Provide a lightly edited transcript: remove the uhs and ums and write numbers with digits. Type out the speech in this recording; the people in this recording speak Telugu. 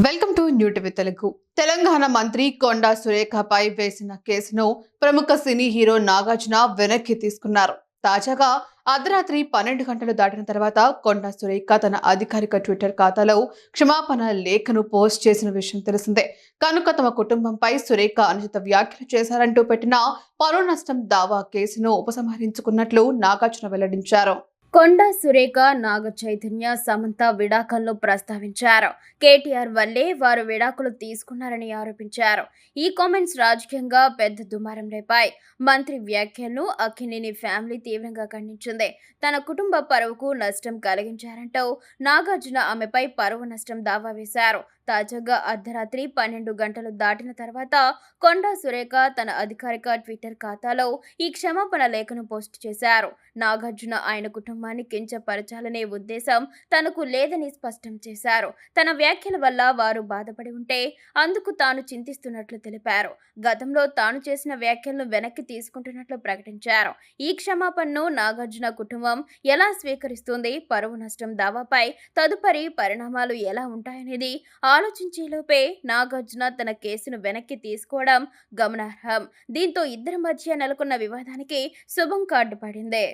Welcome to new TV Telugu. Telangana మంత్రి కొండా సురేఖపై వేసిన కేసును ప్రముఖ సినీ హీరో నాగార్జున వెనక్కి తీసుకున్నారు. తాజాగా అర్ధరాత్రి 12 గంటలు దాటిన తర్వాత కొండా సురేఖ తన అధికారిక ట్విట్టర్ ఖాతాలో క్షమాపణ లేఖను పోస్ట్ చేసిన విషయం తెలిసిందే. కనుక తమ కుటుంబంపై సురేఖ అనుచిత వ్యాఖ్యలు చేశారంటూ పెట్టిన పరువు నష్టం దావా కేసును ఉపసంహరించుకున్నట్లు నాగార్జున వెల్లడించారు. కొండా సురేఖ, నాగ చైతన్య, సమంత విడాకులను ప్రస్తావించారు. కేటీఆర్ వల్లే వారు విడాకులు తీసుకున్నారని ఆరోపించారు. ఈ కామెంట్స్ రాజకీయంగా పెద్ద దుమారం రేపాయి. మంత్రి వ్యాఖ్యలను అక్కినేని ఫ్యామిలీ తీవ్రంగా ఖండించింది. తన కుటుంబ పరువుకు నష్టం కలిగించారంటూ నాగార్జున ఆమెపై పరువు నష్టం దావా వేశారు. తాజాగా అర్ధరాత్రి 12 గంటలు దాటిన తర్వాత కొండా సురేఖ తన అధికారిక ట్విట్టర్ ఖాతాలో ఈ క్షమాపణ లేఖను పోస్ట్ చేశారు. నాగార్జున ఆయన కుటుంబాన్ని కించపరచాలనే ఉద్దేశం తనకు లేదని స్పష్టం చేశారు. తన వ్యాఖ్యల వల్ల వారు బాధపడి ఉంటే అందుకు తాను చింతిస్తున్నట్లు తెలిపారు. గతంలో తాను చేసిన వ్యాఖ్యలను వెనక్కి తీసుకుంటున్నట్లు ప్రకటించారు. ఈ క్షమాపణను నాగార్జున కుటుంబం ఎలా స్వీకరిస్తుంది, పరువు నష్టం దావాపై తదుపరి పరిణామాలు ఎలా ఉంటాయనేది ఆలోచించేలోపే నాగార్జున తన కేసును వెనక్కి తీసుకోవడం గమనార్హం. దీంతో ఇద్దరి మధ్య నెలకొన్న వివాదానికి శుభం కార్డు పడింది.